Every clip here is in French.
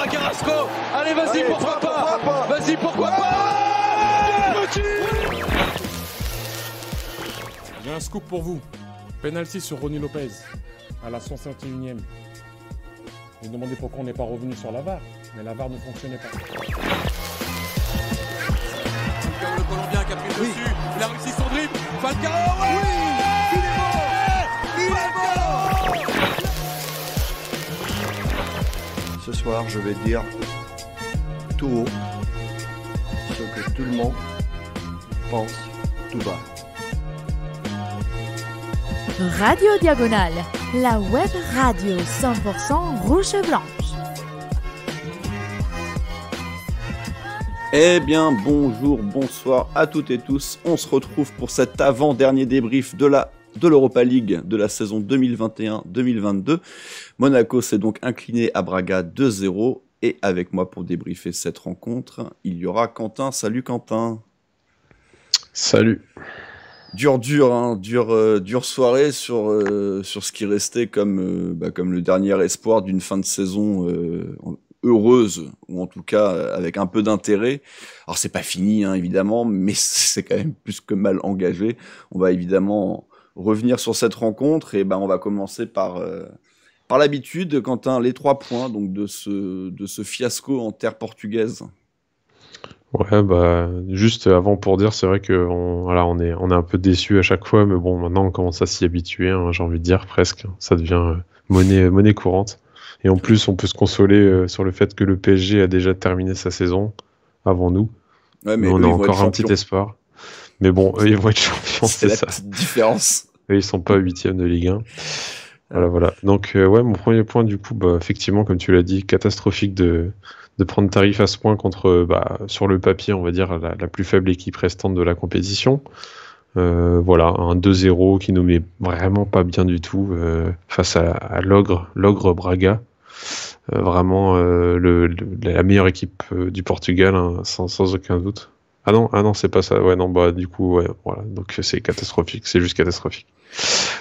à Carrasco. Allez, vas-y, pourquoi pas. Vas-y, pourquoi pas. J'ai un scoop pour vous. Penalty sur Ronny Lopez à la 151e. J'ai demandé pourquoi on n'est pas revenu sur la VAR, mais la VAR ne fonctionnait pas. Le Colombien qui a pris dessus, il a réussi son dribble. Falcao, oui, il est mort. Ce soir, je vais dire tout haut ce que tout le monde pense tout bas. Radio Diagonale, la web radio 100% rouge et blanche. Eh bien, bonjour, bonsoir à toutes et tous. On se retrouve pour cet avant-dernier débrief de l'Europa League de la saison 2021-2022. Monaco s'est donc incliné à Braga 2-0. Et avec moi pour débriefer cette rencontre, il y aura Quentin. Salut Quentin. Salut. Dure soirée sur ce qui restait comme le dernier espoir d'une fin de saison heureuse, ou en tout cas avec un peu d'intérêt. Alors c'est pas fini évidemment, mais c'est quand même plus que mal engagé. On va évidemment revenir sur cette rencontre et on va commencer par l'habitude, Quentin, les 3 points donc de ce fiasco en terre portugaise. Ouais, juste avant pour dire, c'est vrai que on est un peu déçus à chaque fois, mais bon, maintenant on commence à s'y habituer, j'ai envie de dire presque. Ça devient monnaie courante. Et en plus, on peut se consoler sur le fait que le PSG a déjà terminé sa saison avant nous. Ouais, mais on a encore un petit espoir. Mais bon, eux, ils vont être champions, c'est ça. C'est la petite différence. Eux, ils sont pas 8e de Ligue 1. Voilà. Donc, mon premier point, du coup, effectivement, comme tu l'as dit, catastrophique de prendre tarif à ce point contre, sur le papier, on va dire, la plus faible équipe restante de la compétition. Voilà, un 2-0 qui nous met vraiment pas bien du tout face à l'ogre Braga. Vraiment la meilleure équipe du Portugal, sans aucun doute. Ah non, c'est pas ça. Ouais, non, du coup, ouais, voilà. Donc c'est catastrophique, c'est juste catastrophique.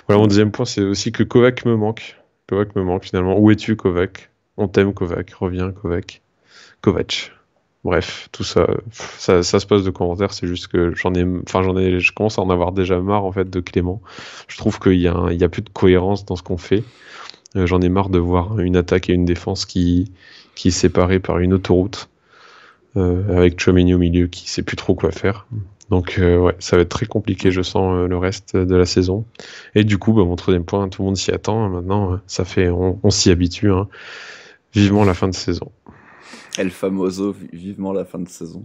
Voilà, mon deuxième point, c'est aussi que Kovac me manque. Kovac me manque finalement. Où es-tu, Kovac? On t'aime, Kovac. Reviens, Kovac. Kovac. Bref, tout ça se passe de commentaires, c'est juste que je commence à en avoir déjà marre en fait de Clément. Je trouve qu'il y a plus de cohérence dans ce qu'on fait. J'en ai marre de voir une attaque et une défense qui est séparée par une autoroute avec Tchouaméni au milieu qui sait plus trop quoi faire. Donc ça va être très compliqué, je sens le reste de la saison. Et du coup, mon troisième point, tout le monde s'y attend. Maintenant, on s'y habitue. Vivement la fin de saison. El famoso, vivement la fin de saison.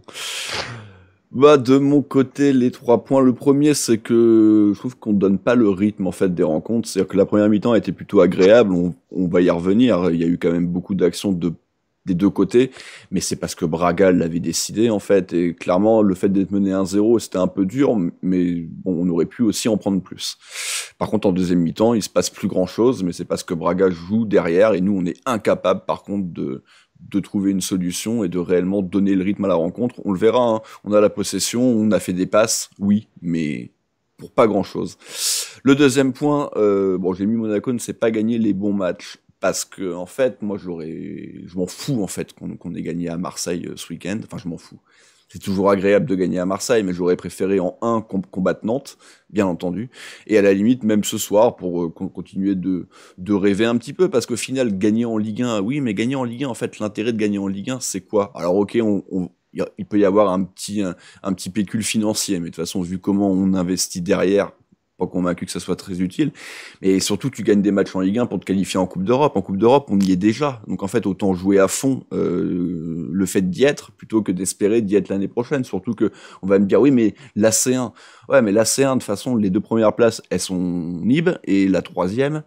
De mon côté, les 3 points. Le premier, c'est que je trouve qu'on donne pas le rythme en fait des rencontres. C'est-à-dire que la première mi-temps a été plutôt agréable. On va y revenir. Il y a eu quand même beaucoup d'actions des deux côtés, mais c'est parce que Braga l'avait décidé en fait. Et clairement, le fait d'être mené 1-0, c'était un peu dur, mais bon, on aurait pu aussi en prendre plus. Par contre, en deuxième mi-temps, il se passe plus grand-chose, mais c'est parce que Braga joue derrière et nous, on est incapable, par contre, de trouver une solution et de réellement donner le rythme à la rencontre. On le verra, on a la possession, on a fait des passes, oui, mais pour pas grand-chose. Le deuxième point, j'ai mis Monaco ne sait pas gagner les bons matchs, parce que en fait, moi je m'en fous en fait qu'on ait gagné à Marseille ce week-end, enfin je m'en fous. C'est toujours agréable de gagner à Marseille, mais j'aurais préféré en 1 combattre Nantes, bien entendu. Et à la limite, même ce soir, pour continuer de rêver un petit peu, parce qu'au final, gagner en Ligue 1, oui, mais gagner en Ligue 1, en fait, l'intérêt de gagner en Ligue 1, c'est quoi? Alors ok, il peut y avoir un petit pécule financier, mais de toute façon, vu comment on investit derrière, pas convaincu que ça soit très utile, mais surtout tu gagnes des matchs en Ligue 1 pour te qualifier en Coupe d'Europe. En Coupe d'Europe, on y est déjà, donc en fait autant jouer à fond le fait d'y être plutôt que d'espérer d'y être l'année prochaine. Surtout que on va me dire oui, mais l'AC1, ouais, mais l'AC1 de toute façon les 2 premières places elles sont libres et la 3e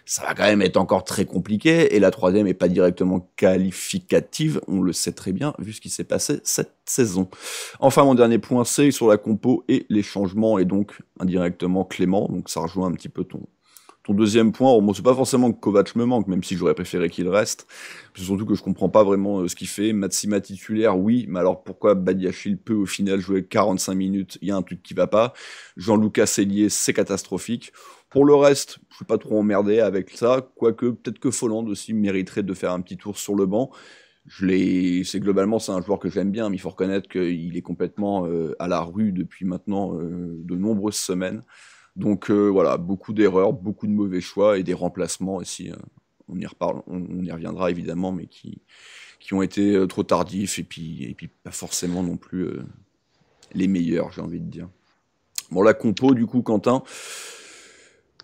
ça va quand même être encore très compliqué, et la 3e est pas directement qualificative, on le sait très bien, vu ce qui s'est passé cette saison. Enfin, mon dernier point, c'est sur la compo et les changements, et donc indirectement Clément, donc ça rejoint un petit peu ton deuxième point. Bon, c'est pas forcément que Kovac me manque, même si j'aurais préféré qu'il reste. C'est surtout que je comprends pas vraiment ce qu'il fait. Matsima titulaire, oui, mais alors pourquoi Badiachil peut au final jouer 45 minutes? Il y a un truc qui va pas. Jean-Lucas Sellier, c'est catastrophique. Pour le reste, je suis pas trop emmerdé avec ça, quoique peut-être que Folland aussi mériterait de faire un petit tour sur le banc. C'est globalement, c'est un joueur que j'aime bien, mais il faut reconnaître qu'il est complètement à la rue depuis maintenant de nombreuses semaines. Donc voilà, beaucoup d'erreurs, beaucoup de mauvais choix et des remplacements aussi. On y reviendra évidemment, mais qui ont été trop tardifs et puis pas forcément non plus les meilleurs, j'ai envie de dire. Bon, la compo, du coup, Quentin.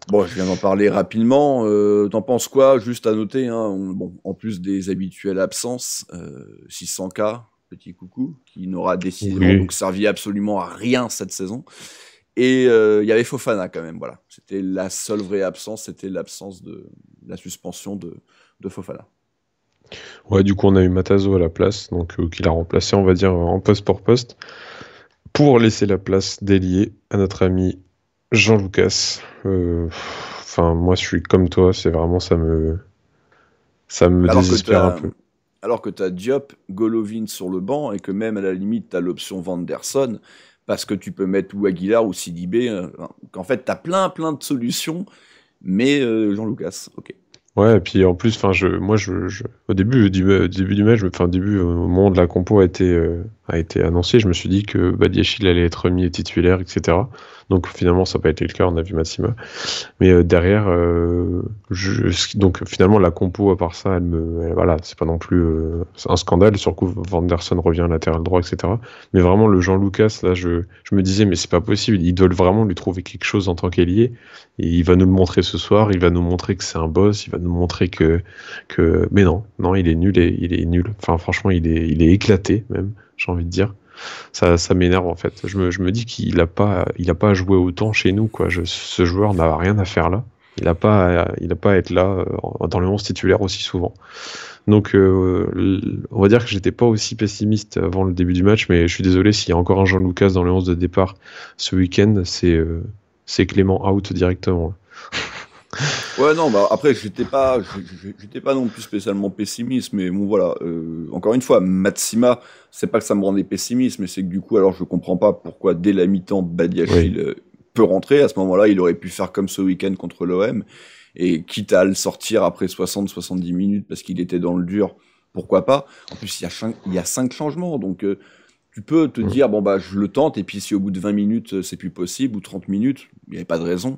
Bon, je viens d'en parler rapidement. T'en penses quoi? Juste à noter, hein, en plus des habituelles absences, 600K, petit coucou, qui n'aura décidément donc servi absolument à rien cette saison. Et il y avait Fofana quand même, voilà. C'était la seule vraie absence, c'était l'absence de la suspension de Fofana. Ouais, du coup, on a eu Matazo à la place, donc qui l'a remplacé, on va dire, en poste pour poste, pour laisser la place d'ailier à notre ami Jean Lucas. Enfin, moi, je suis comme toi, c'est vraiment ça me désespère un peu. Alors que t'as Diop, Golovin sur le banc et que même à la limite t'as l'option Vanderson parce que tu peux mettre ou Aguilar ou Sidibé. Qu'en fait t'as plein de solutions, mais Jean Lucas, ok. Ouais, et puis en plus, au début du match, au moment où la compo a été annoncée, je me suis dit que Badiachil allait être mis titulaire, etc. Donc finalement, ça n'a pas été le cas, on a vu Matsima. Mais derrière, donc finalement, la compo, à part ça, voilà, c'est pas non plus un scandale. Surtout, Vanderson revient latéral droit, etc. Mais vraiment, le Jean Lucas, là, je me disais, mais c'est pas possible. Ils doivent vraiment lui trouver quelque chose en tant qu'ailier. Et il va nous le montrer ce soir. Il va nous montrer que c'est un boss. Il va nous montrer mais non, il est nul. Il est nul. Enfin, franchement, il est éclaté, même, j'ai envie de dire. Ça m'énerve en fait. Je me dis qu'il a pas à jouer autant chez nous, quoi. Ce joueur n'a rien à faire là. Il n'a pas à être là dans le 11 titulaire aussi souvent. Donc on va dire que j'étais pas aussi pessimiste avant le début du match, mais je suis désolé s'il y a encore un Jean Lucas dans le 11 de départ ce week-end, c'est Clément out directement. Ouais, non, bah après j'étais pas non plus spécialement pessimiste, mais bon voilà, encore une fois, Matsima, c'est pas que ça me rendait pessimiste, mais c'est que du coup, alors je comprends pas pourquoi dès la mi-temps Badiachil peut rentrer. À ce moment-là, il aurait pu faire comme ce week-end contre l'OM, et quitte à le sortir après 60-70 minutes parce qu'il était dans le dur, pourquoi pas. En plus, il y a 5 changements, donc tu peux te dire, bon bah je le tente, et puis si au bout de 20 minutes c'est plus possible, ou 30 minutes, il n'y avait pas de raison,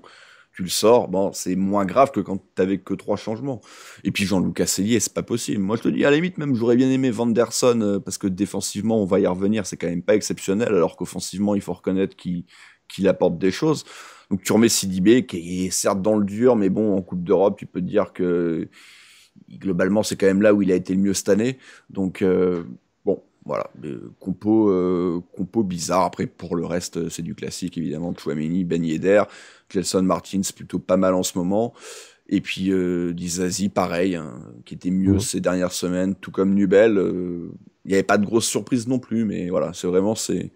tu le sors, bon, c'est moins grave que quand t'avais que 3 changements. Et puis Jean-Lucas Sellier, c'est pas possible. Moi, je te dis, à la limite, même, j'aurais bien aimé Vanderson, parce que défensivement, on va y revenir, c'est quand même pas exceptionnel, alors qu'offensivement, il faut reconnaître qu'il apporte des choses. Donc, tu remets Sidibé, qui est certes dans le dur, mais bon, en Coupe d'Europe, tu peux te dire que, globalement, c'est quand même là où il a été le mieux cette année. Donc, bon, voilà, compo bizarre. Après, pour le reste, c'est du classique, évidemment. Tchouaméni, Ben Yedder, Gelson Martins, plutôt pas mal en ce moment. Et puis, Dizazi, pareil, hein, qui était mieux ces dernières semaines, tout comme Nubel. Il n'y avait pas de grosses surprises non plus, mais voilà, c'est vraiment ces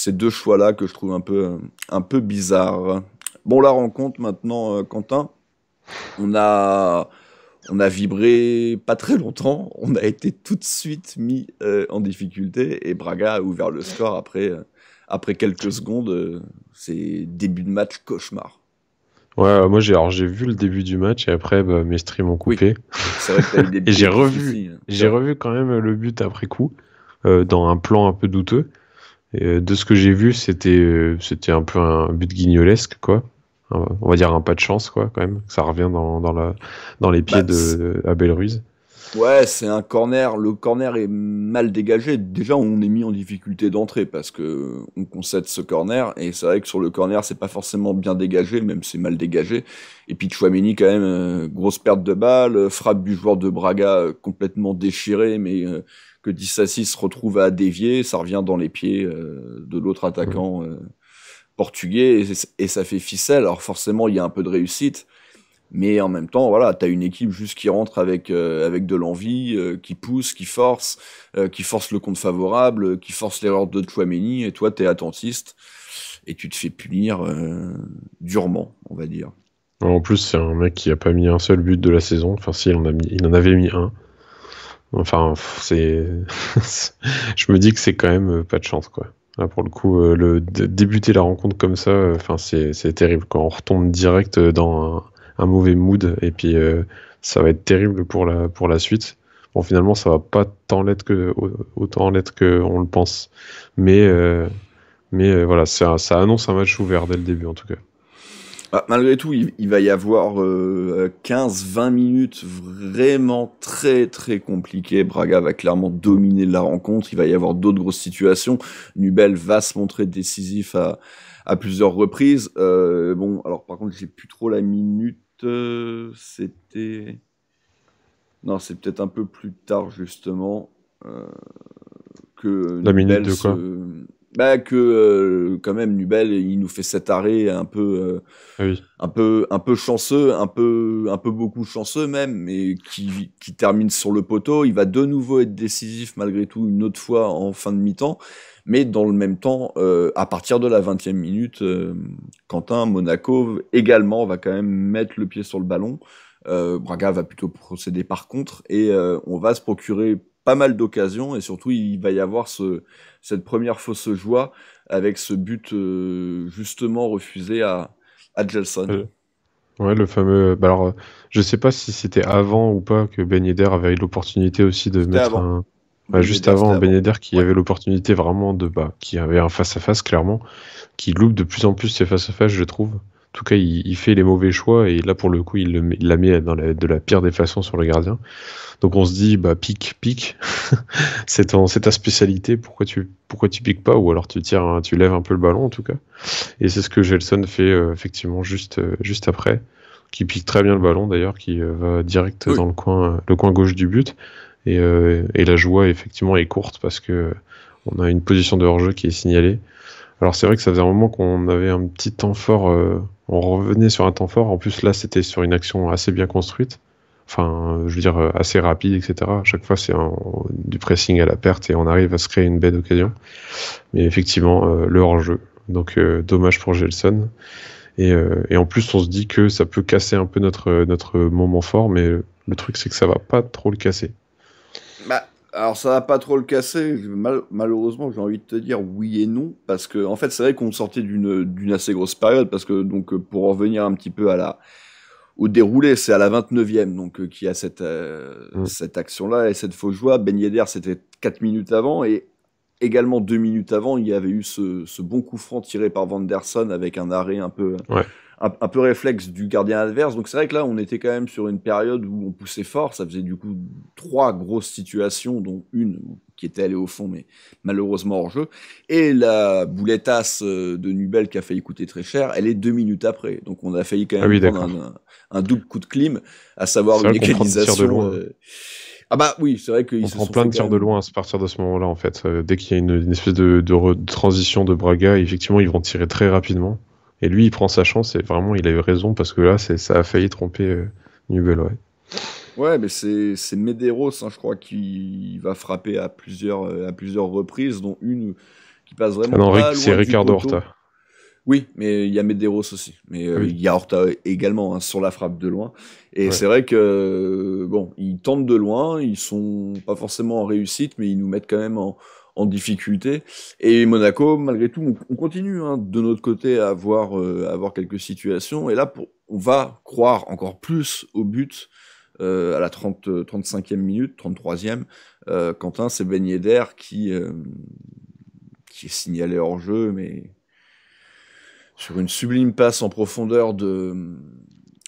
2 choix-là que je trouve un peu bizarres. Bon, la rencontre maintenant, Quentin, on a vibré pas très longtemps, on a été tout de suite mis en difficulté et Braga a ouvert le score après quelques secondes. C'est début de match cauchemar. Ouais, moi j'ai vu le début du match et après mes streams ont coupé. Oui, c'est vrai que t'as eu des et j'ai revu quand même le but après coup dans un plan un peu douteux. Et, de ce que j'ai vu, c'était un peu un but guignolesque, quoi. On va dire un pas de chance, quoi, quand même. Ça revient dans les pieds de Abel Ruiz. Ouais, c'est un corner. Le corner est mal dégagé. Déjà, on est mis en difficulté d'entrée parce que on concède ce corner. Et c'est vrai que sur le corner, c'est pas forcément bien dégagé, même c'est mal dégagé. Et puis Tchouaméni, quand même, grosse perte de balle, frappe du joueur de Braga complètement déchiré, mais que Dissassi se retrouve à dévier. Ça revient dans les pieds de l'autre attaquant portugais et ça fait ficelle. Alors forcément, il y a un peu de réussite. Mais en même temps, voilà, t'as une équipe juste qui rentre avec de l'envie, qui pousse, qui force le compte favorable, qui force l'erreur de Tchouaméni, et toi, t'es attentiste, et tu te fais punir durement, on va dire. En plus, c'est un mec qui a pas mis un seul but de la saison. Enfin, si, il en avait mis un. Enfin, je me dis que c'est quand même pas de chance, quoi. Là, pour le coup, débuter la rencontre comme ça, c'est terrible, quand on retombe direct dans un mauvais mood, et puis ça va être terrible pour la suite. Bon, finalement, ça va pas autant l'être qu'on le pense. Mais voilà, ça annonce un match ouvert dès le début, en tout cas. Malgré tout, il va y avoir 15-20 minutes vraiment très très compliquées. Braga va clairement dominer la rencontre. Il va y avoir d'autres grosses situations. Nubel va se montrer décisif à plusieurs reprises. Bon, alors par contre, j'ai plus trop la minute. C'était... Non, c'est peut-être un peu plus tard justement que La Nubel minute de quoi? Quand même Nubel il nous fait cet arrêt un peu Ah oui. un peu chanceux, un peu beaucoup chanceux même, mais qui termine sur le poteau. Il va de nouveau être décisif malgré tout une autre fois en fin de mi-temps, mais dans le même temps, à partir de la 20e minute, Quentin Monaco également va quand même mettre le pied sur le ballon. Braga va plutôt procéder par contre, et on va se procurer pas mal d'occasions, et surtout il va y avoir cette première fausse joie avec ce but justement refusé à Gelson. Ouais, le fameux. Bah alors, je sais pas si c'était avant ou pas que Ben Yedder avait eu l'opportunité aussi de C'était mettre avant. un. Ben Juste Yedder, avant, c'était Ben avant. Yedder qui Ouais. avait l'opportunité vraiment qui avait un face-à-face clairement, qui loupe de plus en plus ses face-à-face, je trouve. En tout cas, il fait les mauvais choix et là, pour le coup, il la met de la pire des façons sur le gardien. Donc on se dit, bah pique, c'est ta spécialité, pourquoi tu piques pas, ou alors tu lèves un peu le ballon en tout cas. Et c'est ce que Gelson fait effectivement juste après, qui pique très bien le ballon d'ailleurs, qui va direct Oui. dans le coin gauche du but. Et la joie effectivement est courte parce que on a une position de hors-jeu qui est signalée. Alors c'est vrai que ça faisait un moment qu'on avait un petit temps fort, on revenait sur un temps fort. En plus là c'était sur une action assez bien construite. Enfin, je veux dire, assez rapide, etc. À chaque fois, c'est du pressing à la perte et on arrive à se créer une belle occasion. Mais effectivement, le hors-jeu. Donc, dommage pour Gelson. Et en plus, on se dit que ça peut casser un peu notre moment fort, mais le truc, c'est que ça va pas trop le casser. Alors ça va pas trop le casser. Malheureusement, j'ai envie de te dire oui et non, parce que en fait, c'est vrai qu'on sortait d'une assez grosse période, parce que donc pour en revenir un petit peu au déroulé, c'est à la 29e donc qu'il y a cette action-là et cette fausse joie. Ben Yedder, c'était 4 minutes avant, et également 2 minutes avant, il y avait eu ce bon coup franc tiré par Vanderson avec un arrêt un peu réflexe du gardien adverse. Donc c'est vrai que là, on était quand même sur une période où on poussait fort. Ça faisait du coup 3 grosses situations, dont une qui était allée au fond, mais malheureusement hors jeu. Et la boulettasse de Nubel qui a failli coûter très cher, elle est 2 minutes après. Donc on a failli quand même prendre un double coup de clim, à savoir une égalisation. Ah bah oui, c'est vrai qu'ils se prend plein de tirs de loin à partir de ce moment-là, en fait. Dès qu'il y a une espèce de transition de Braga, effectivement, ils vont tirer très rapidement. Et lui, il prend sa chance et vraiment, il a eu raison parce que là, ça a failli tromper Nubel, ouais. Ouais, mais c'est Medeiros, je crois, qui va frapper à plusieurs reprises, dont une qui passe vraiment pas loin c'est Ricardo du poteau. Horta. Oui, mais il y a Medeiros aussi. Mais il y a Horta également sur la frappe de loin. Et c'est vrai que bon, ils tentent de loin, ils sont pas forcément en réussite, mais ils nous mettent quand même en difficulté. Et Monaco, malgré tout, on continue de notre côté à avoir quelques situations. Et là, on va croire encore plus au but à la 35e minute, 33e. Quentin, c'est Ben Yedder qui est signalé hors jeu, mais sur une sublime passe en profondeur de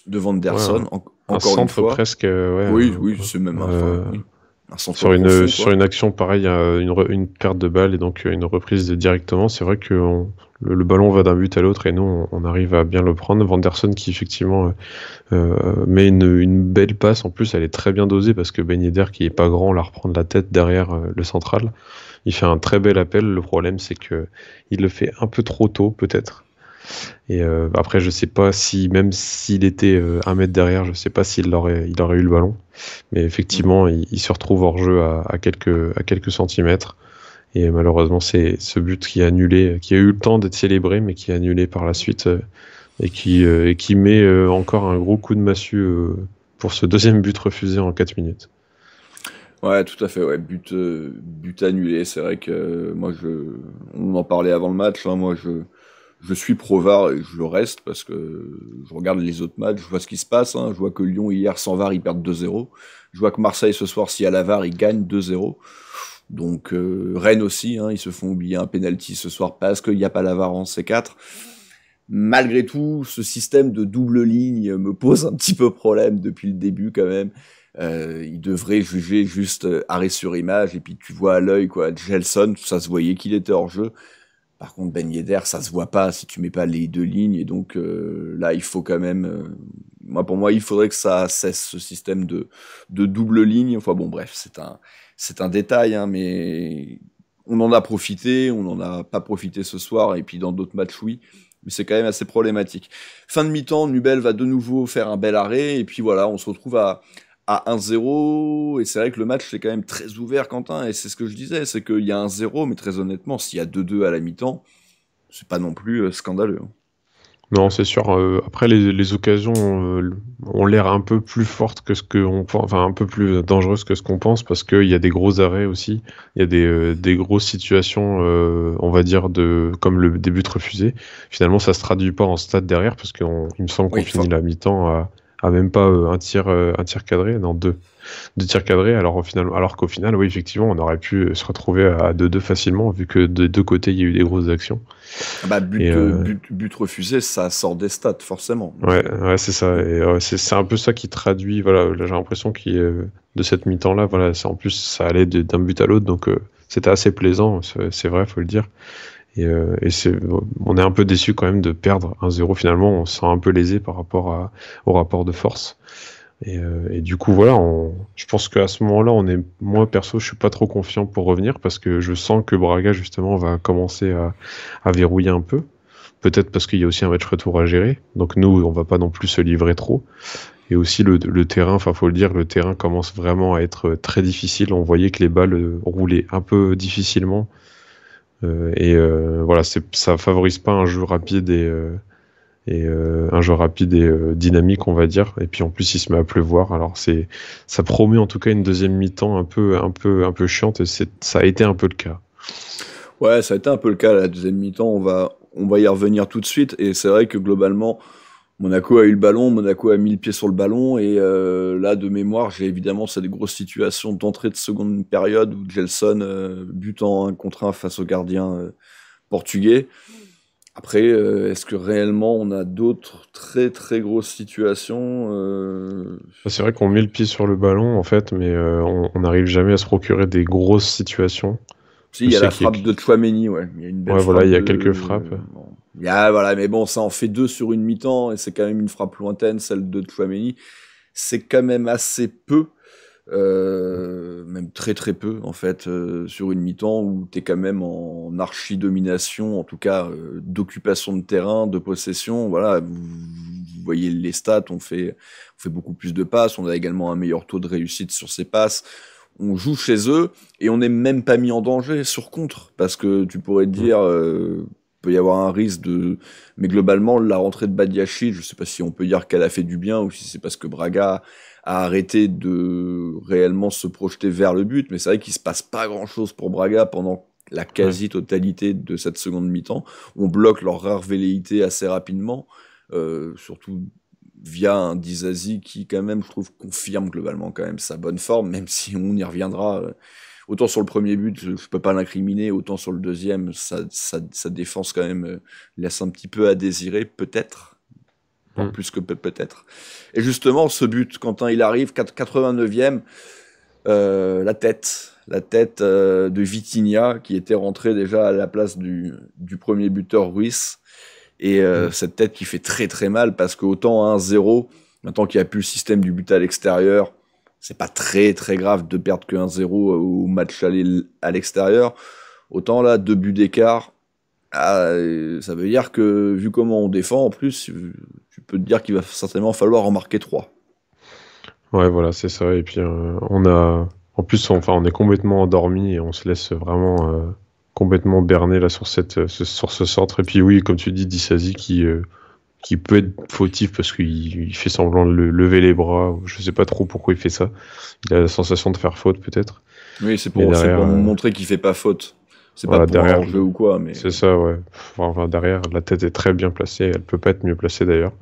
Vanderson, encore centre une fois. Presque, oui, c'est même un centre sur une action pareille, une perte de balle et donc une reprise directement. C'est vrai que le ballon va d'un but à l'autre et nous on arrive à bien le prendre. Vanderson qui effectivement met une belle passe. En plus, elle est très bien dosée parce que Ben Yedder, qui est pas grand, la reprend de la tête derrière le central. Il fait un très bel appel. Le problème, c'est que il le fait un peu trop tôt, peut-être. Et après, je sais pas même s'il était 1 mètre derrière, je sais pas s'il aurait eu le ballon. Mais effectivement, il se retrouve hors jeu à quelques centimètres. Et malheureusement, c'est ce but qui a eu le temps d'être célébré, mais qui est annulé par la suite et qui met encore un gros coup de massue pour ce deuxième but refusé en 4 minutes. Ouais, tout à fait, ouais, but annulé. C'est vrai que moi, on en parlait avant le match. Moi, je suis pro VAR et je le reste parce que je regarde les autres matchs, je vois ce qui se passe. Je vois que Lyon, hier, sans VAR, ils perdent 2-0. Je vois que Marseille, ce soir, s'il y a la VAR, ils gagnent 2-0. Donc Rennes aussi, ils se font oublier un penalty ce soir parce qu'il n'y a pas la VAR en C4. Malgré tout, ce système de double ligne me pose un petit peu problème depuis le début quand même. Il devrait juger juste arrêt sur image et puis tu vois à l'œil quoi. Gelson, ça se voyait qu'il était hors jeu. Par contre Ben Yedder, ça se voit pas si tu mets pas les deux lignes et donc là il faut quand même. Pour moi, il faudrait que ça cesse ce système de double ligne. Enfin bon, bref, c'est un détail, mais on en a profité, on n'en a pas profité ce soir, et puis dans d'autres matchs, oui, mais c'est quand même assez problématique. Fin de mi-temps, Nubel va de nouveau faire un bel arrêt, et puis voilà, on se retrouve à 1-0, et c'est vrai que le match c'est quand même très ouvert, Quentin, et c'est ce que je disais, c'est qu'il y a 1-0, mais très honnêtement, s'il y a 2-2 à la mi-temps, c'est pas non plus scandaleux. Non, c'est sûr. Après, les occasions ont l'air un peu plus fortes que ce qu'on pense, enfin un peu plus dangereuses que ce qu'on pense, parce qu'il y a des gros arrêts aussi. Il y a des grosses situations, on va dire comme le but refusé. Finalement, ça se traduit pas en stade derrière, parce qu'il me semble qu'on finit la mi-temps à même pas un tir cadré, non, deux tirs cadrés. Alors qu'au final, oui, effectivement, on aurait pu se retrouver à 2-2 facilement, vu que des deux côtés, il y a eu des grosses actions. But refusé, ça sort des stats, forcément. Ouais, c'est ça. Et c'est un peu ça qui traduit. Voilà, là, j'ai l'impression de cette mi-temps-là, voilà, en plus, ça allait d'un but à l'autre, donc c'était assez plaisant, c'est vrai, faut le dire. Et on est un peu déçu quand même de perdre 1-0. Finalement, on se sent un peu lésé par rapport au rapport de force. Et du coup, voilà, je pense qu'à ce moment-là, moi perso, je suis pas trop confiant pour revenir parce que je sens que Braga justement va commencer à verrouiller un peu. Peut-être parce qu'il y a aussi un match retour à gérer. Donc nous, on va pas non plus se livrer trop. Et aussi le terrain, enfin faut le dire, le terrain commence vraiment à être très difficile. On voyait que les balles roulaient un peu difficilement. Voilà, ça favorise pas un jeu rapide et dynamique, on va dire. Et puis en plus il se met à pleuvoir, alors ça promet en tout cas une deuxième mi-temps un peu chiante, et ça a été un peu le cas. Ouais, ça a été un peu le cas la deuxième mi-temps, on va y revenir tout de suite, et c'est vrai que globalement Monaco a eu le ballon, Monaco a mis le pied sur le ballon, et là de mémoire j'ai évidemment cette grosse situation d'entrée de seconde période où Gelson bute en 1 contre 1 face au gardien portugais. Après, est-ce que réellement on a d'autres très très grosses situations C'est vrai qu'on met le pied sur le ballon en fait, mais on n'arrive jamais à se procurer des grosses situations. Si, il y a la frappe de Tchouaméni, ouais. Il y a une belle voilà, il y a quelques frappes. Bon. Voilà, mais bon, ça en fait 2 sur une mi-temps, et c'est quand même une frappe lointaine, celle de Tchouaméni. C'est quand même assez peu, même très très peu, en fait, sur une mi-temps où t'es quand même en archi-domination, en tout cas, d'occupation de terrain, de possession. Voilà, vous voyez les stats, on fait beaucoup plus de passes, on a également un meilleur taux de réussite sur ces passes. On joue chez eux et on n'est même pas mis en danger sur contre, parce que tu pourrais te dire peut y avoir un risque mais globalement la rentrée de Badiachil, je sais pas si on peut dire qu'elle a fait du bien ou si c'est parce que Braga a arrêté de réellement se projeter vers le but, mais c'est vrai qu'il se passe pas grand chose pour Braga pendant la quasi-totalité de cette seconde mi-temps. On bloque leur rare velléité assez rapidement, surtout via un Dizazi qui quand même, je trouve, confirme globalement quand même sa bonne forme, même si on y reviendra. Autant sur le premier but, je peux pas l'incriminer, autant sur le deuxième, sa défense quand même laisse un petit peu à désirer, peut-être. Plus que peut-être. Et justement, ce but, Quentin, il arrive, 89e, la tête de Vitinha, qui était rentré déjà à la place du premier buteur Ruiz. Et cette tête qui fait très très mal, parce qu'autant 1-0, maintenant qu'il n'y a plus le système du but à l'extérieur, c'est pas très très grave de perdre que 1-0 au match aller à l'extérieur. Autant là, 2 buts d'écart, ça veut dire que vu comment on défend, en plus, tu peux te dire qu'il va certainement falloir en marquer 3. Ouais, voilà, c'est ça. Et puis on est complètement endormi et on se laisse vraiment complètement berné là sur ce centre. Et puis oui, comme tu dis, Dizazi qui peut être fautif parce qu'il fait semblant de lever les bras. Je sais pas trop pourquoi il fait ça. Il a la sensation de faire faute peut-être. Oui, c'est pour montrer qu'il fait pas faute. C'est Voilà, pas pour derrière, un jeu ou quoi, mais c'est ça, ouais. Enfin, derrière, la tête est très bien placée. Elle peut pas être mieux placée d'ailleurs.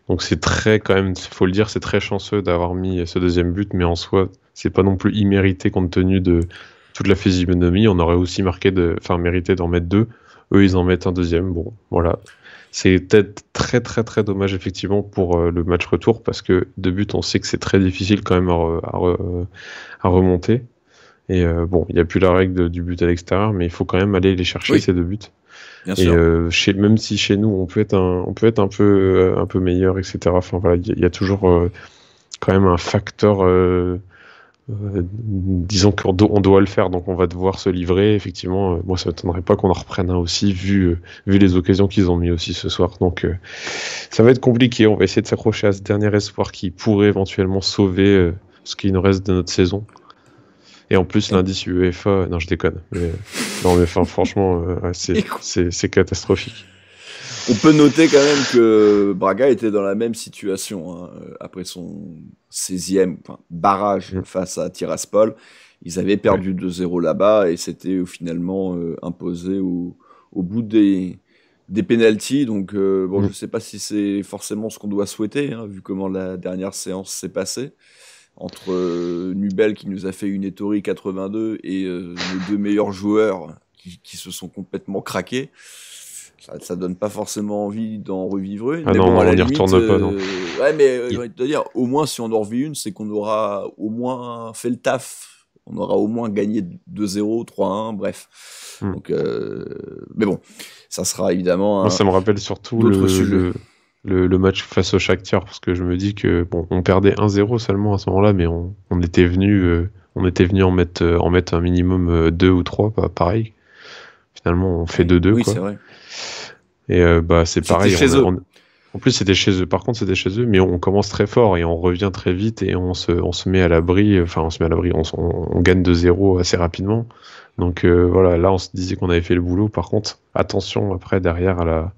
Donc c'est très, quand même, faut le dire, c'est très chanceux d'avoir mis ce deuxième but, mais en soi, c'est pas non plus immérité compte tenu de toute la physionomie. On aurait aussi mérité d'en mettre 2. Eux, ils en mettent un deuxième. Bon, voilà. C'est peut-être très, très, très dommage, effectivement, pour le match retour, parce que 2 buts, on sait que c'est très difficile quand même à remonter. Et bon, il n'y a plus la règle du but à l'extérieur, mais il faut quand même aller les chercher, Oui. ces 2 buts. bien Et sûr. même si chez nous, on peut être un peu meilleur, etc. Enfin voilà, il y a toujours quand même un facteur, disons qu'on doit le faire, donc on va devoir se livrer. Effectivement, moi ça m'étonnerait pas qu'on en reprenne un aussi, vu les occasions qu'ils ont mis aussi ce soir. Donc ça va être compliqué. On va essayer de s'accrocher à ce dernier espoir qui pourrait éventuellement sauver ce qu'il nous reste de notre saison. Et en plus, l'indice UEFA, non, je déconne. Mais, non, mais enfin, franchement, ouais, c'est catastrophique. On peut noter quand même que Braga était dans la même situation hein, après son 16e barrage face à Tiraspol. Ils avaient perdu 2-0 là-bas et c'était finalement imposé au bout des pénaltys. Donc, bon, je sais pas si c'est forcément ce qu'on doit souhaiter, hein, vu comment la dernière séance s'est passée. Entre Nubel qui nous a fait une Ettori 82 et nos 2 meilleurs joueurs qui se sont complètement craqués. Ça donne pas forcément envie d'en revivre une. Ah mais non, bon, à la on n'y limite, retourne pas, non. Ouais, mais j'ai envie de te dire, au moins si on en revit une, c'est qu'on aura au moins fait le taf. On aura au moins gagné 2-0, 3-1, bref. Donc, mais bon, ça sera évidemment Moi, ça me rappelle surtout le match face au Shakhtar, parce que je me dis que bon, on perdait 1-0 seulement à ce moment-là, mais on était venu en mettre un minimum 2 ou 3, pareil. Finalement, on fait 2-2. Oui, quoi. c'est vrai. Et c'est pareil. Chez eux. En plus, c'était chez eux. Par contre, c'était chez eux, mais on commence très fort et on revient très vite et on se met à l'abri. Enfin, on se met à l'abri. On gagne 2-0 assez rapidement. Donc voilà, là, on se disait qu'on avait fait le boulot. Par contre, attention après derrière à la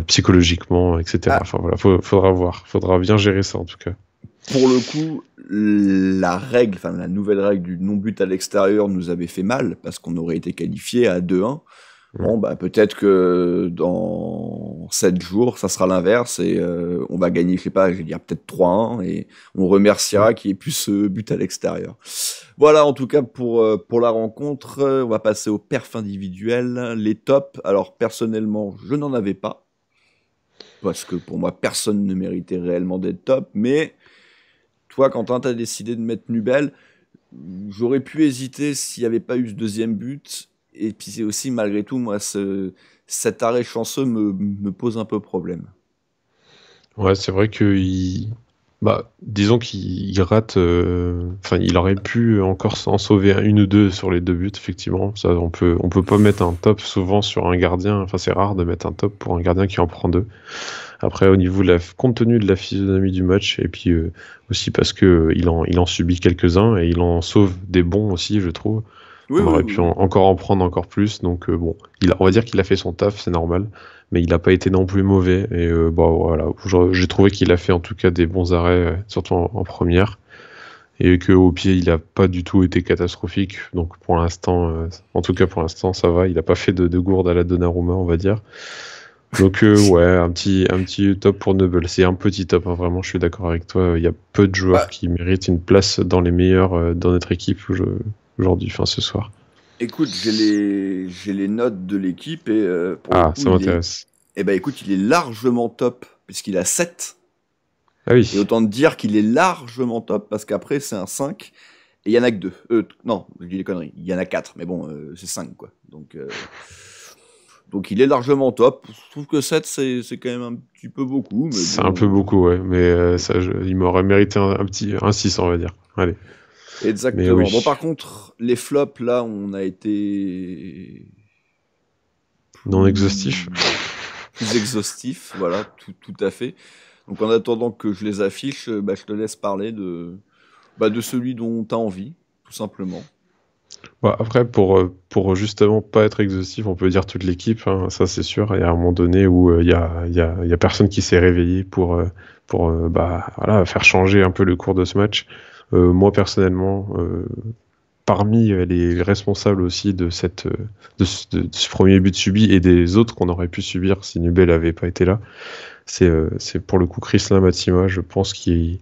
psychologiquement, etc. Enfin voilà, faudra voir. Faudra bien gérer ça en tout cas. Pour le coup, la nouvelle règle du non-but à l'extérieur nous avait fait mal parce qu'on aurait été qualifié à 2-1. Bon, bah, peut-être que dans 7 jours, ça sera l'inverse et on va gagner, je sais pas, je vais dire peut-être 3-1 et on remerciera qu'il n'y ait plus ce but à l'extérieur. Voilà, en tout cas, pour la rencontre, on va passer aux perfs individuels, les tops. Alors, personnellement, je n'en avais pas parce que pour moi, personne ne méritait réellement d'être top, mais toi, Quentin, t'as décidé de mettre Nubel. J'aurais pu hésiter s'il n'y avait pas eu ce deuxième but. Et puis c'est aussi, malgré tout, moi, cet arrêt chanceux me pose un peu problème. Ouais, c'est vrai que disons qu'il rate. Enfin, il aurait pu encore s'en sauver une ou deux sur les 2 buts, effectivement. Ça, on peut pas mettre un top souvent sur un gardien. Enfin, c'est rare de mettre un top pour un gardien qui en prend 2. Après, au niveau compte tenu de la physionomie du match, et puis aussi parce que il en subit quelques-uns et il en sauve des bons aussi, je trouve. On aurait pu encore en prendre encore plus. Donc bon, on va dire qu'il a fait son taf, c'est normal, mais il n'a pas été non plus mauvais. Et voilà, j'ai trouvé qu'il a fait en tout cas des bons arrêts, surtout en première, et qu'au pied, il n'a pas du tout été catastrophique. Donc pour l'instant, en tout cas pour l'instant, ça va. Il n'a pas fait de gourde à la Donnarumma, on va dire. Donc ouais, un petit top pour Nubel. C'est un petit top, hein, vraiment, je suis d'accord avec toi. Il y a peu de joueurs qui méritent une place dans les meilleurs dans notre équipe aujourd'hui, ce soir. Écoute, j'ai les notes de l'équipe et pour le coup, ça m'intéresse. Écoute, il est largement top puisqu'il a 7. Ah oui. Et autant te dire qu'il est largement top parce qu'après c'est un 5 et il y en a que 2. Non, je dis des conneries. Il y en a 4, mais bon, c'est 5 quoi. Donc il est largement top. Je trouve que 7 c'est quand même un petit peu beaucoup. Mais c'est un peu beaucoup, ouais. Mais il m'aurait mérité un 6, on va dire. Allez. Exactement. Oui. Bon, par contre, les flops, là, on a été... non exhaustif. Plus exhaustif, voilà, tout à fait. Donc en attendant que je les affiche, je te laisse parler de celui dont tu as envie, tout simplement. Après, pour justement pas être exhaustif, on peut dire toute l'équipe, hein, ça c'est sûr. Il y a un moment donné où il y a personne qui s'est réveillé pour faire changer un peu le cours de ce match. Moi personnellement, parmi les responsables aussi de ce premier but subi et des autres qu'on aurait pu subir si Nubel n'avait pas été là, c'est pour le coup Kristin Matsima, je pense qu'il...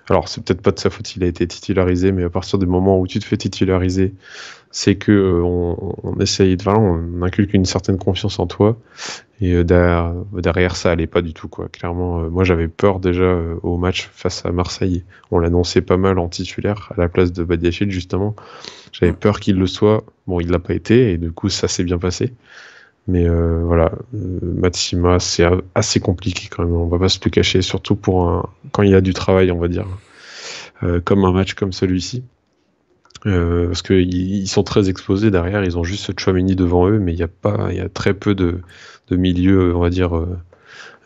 Alors, c'est peut-être pas de sa faute, il a été titularisé, mais à partir du moment où tu te fais titulariser, c'est que on essaye, on inculque une certaine confiance en toi, et derrière ça allait pas du tout, quoi. Clairement, moi j'avais peur déjà au match face à Marseille, on l'annonçait pas mal en titulaire à la place de Badiachil justement. J'avais peur qu'il le soit, bon il l'a pas été, et du coup ça s'est bien passé. Mais voilà, Matsima, c'est assez compliqué quand même, on va pas se le cacher, surtout quand il y a du travail, on va dire, comme un match comme celui-ci. Parce qu'ils sont très exposés derrière, ils ont juste Tchouaméni devant eux, mais il y a très peu de milieu, on va dire,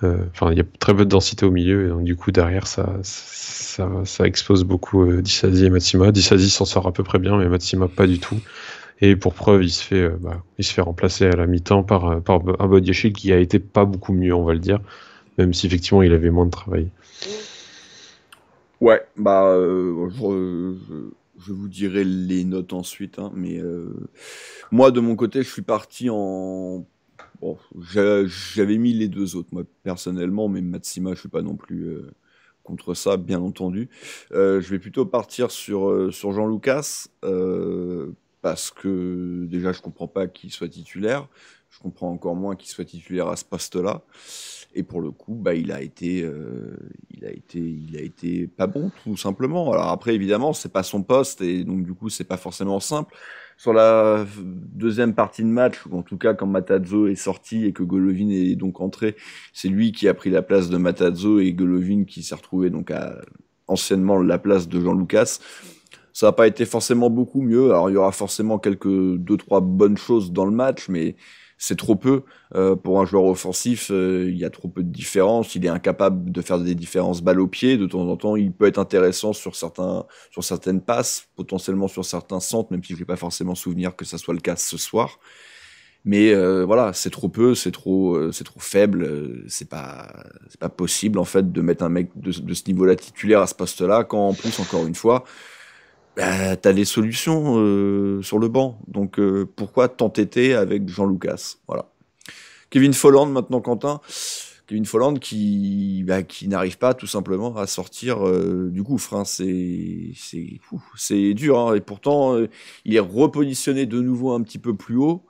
il y a très peu de densité au milieu, et donc du coup derrière ça expose beaucoup Disasi et Matsima. Disasi s'en sort à peu près bien, mais Matsima pas du tout. Et pour preuve, il se fait remplacer à la mi-temps par un Badiachil qui a été pas beaucoup mieux, on va le dire, même si effectivement il avait moins de travail. Ouais, je vous dirai les notes ensuite, hein, mais moi de mon côté, je suis parti en... Bon, j'avais mis les deux autres, moi personnellement, mais Matsima, je suis pas non plus contre ça, bien entendu. Je vais plutôt partir sur Jean Lucas. Parce que déjà je comprends pas qu'il soit titulaire, je comprends encore moins qu'il soit titulaire à ce poste-là, et pour le coup il a été pas bon tout simplement. Alors après évidemment c'est pas son poste et donc du coup c'est pas forcément simple. Sur la deuxième partie de match, ou en tout cas quand Matarazzo est sorti et que Golovin est donc entré, c'est lui qui a pris la place de Matarazzo et Golovin qui s'est retrouvé donc anciennement la place de Jean Lucas. Ça n'a pas été forcément beaucoup mieux. Alors, il y aura forcément 2-3 bonnes choses dans le match, mais c'est trop peu. Pour un joueur offensif, il y a trop peu de différence. Il est incapable de faire des différences balle au pied. De temps en temps, il peut être intéressant sur certaines passes, potentiellement sur certains centres, même si je n'ai pas forcément souvenir que ça soit le cas ce soir. Mais voilà, c'est trop peu, c'est trop faible. C'est pas possible, en fait, de mettre un mec de ce niveau-là titulaire à ce poste-là, quand en plus, encore une fois, t'as des solutions sur le banc, donc pourquoi t'entêter avec Jean Lucas? Voilà. Kevin Folland maintenant, Quentin. Kevin Folland qui n'arrive pas tout simplement à sortir du gouffre. Hein. C'est dur, hein. Et pourtant il est repositionné de nouveau un petit peu plus haut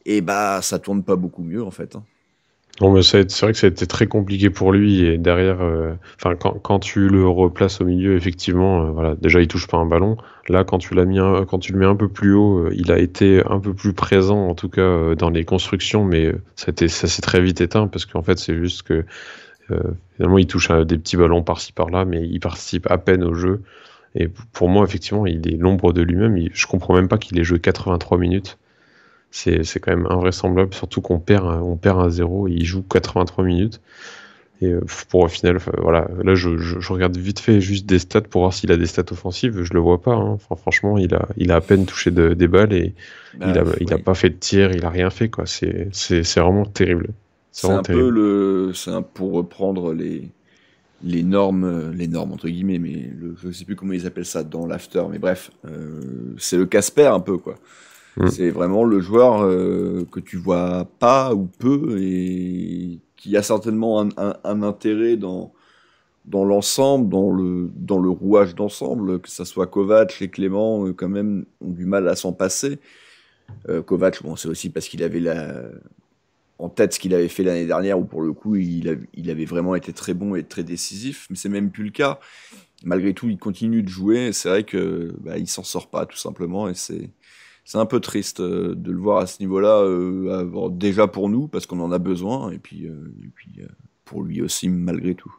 et ça tourne pas beaucoup mieux en fait. Hein. Non, mais c'est vrai que ça a été très compliqué pour lui, et derrière, quand tu le replaces au milieu, effectivement, voilà, déjà il touche pas un ballon. Là, quand tu le mets un peu plus haut, il a été un peu plus présent, en tout cas dans les constructions, mais ça s'est très vite éteint parce qu'en fait c'est juste que finalement il touche des petits ballons par-ci par-là, mais il participe à peine au jeu. Et pour moi, effectivement, il est l'ombre de lui-même. Je comprends même pas qu'il ait joué 83 minutes. C'est quand même invraisemblable, surtout qu'on perd 1-0 et il joue 83 minutes. Et pour au final, voilà, là je regarde vite fait juste des stats pour voir s'il a des stats offensives. Je le vois pas. Hein. Enfin, franchement, il a à peine touché des balles et il a pas fait de tir, il a rien fait, quoi. C'est vraiment terrible. C'est un peu pour reprendre les normes entre guillemets, mais je sais plus comment ils appellent ça dans l'after, mais bref, c'est le Casper un peu, quoi. C'est vraiment le joueur que tu vois pas ou peu et qui a certainement un intérêt dans l'ensemble, dans le rouage d'ensemble, que ça soit Kovac et Clément, quand même, ont du mal à s'en passer. Kovac, bon, c'est aussi parce qu'il avait en tête ce qu'il avait fait l'année dernière, où pour le coup, il avait vraiment été très bon et très décisif, mais c'est même plus le cas. Malgré tout, il continue de jouer, et c'est vrai que il s'en sort pas, tout simplement, et c'est un peu triste de le voir à ce niveau-là, déjà pour nous, parce qu'on en a besoin, et puis pour lui aussi, malgré tout.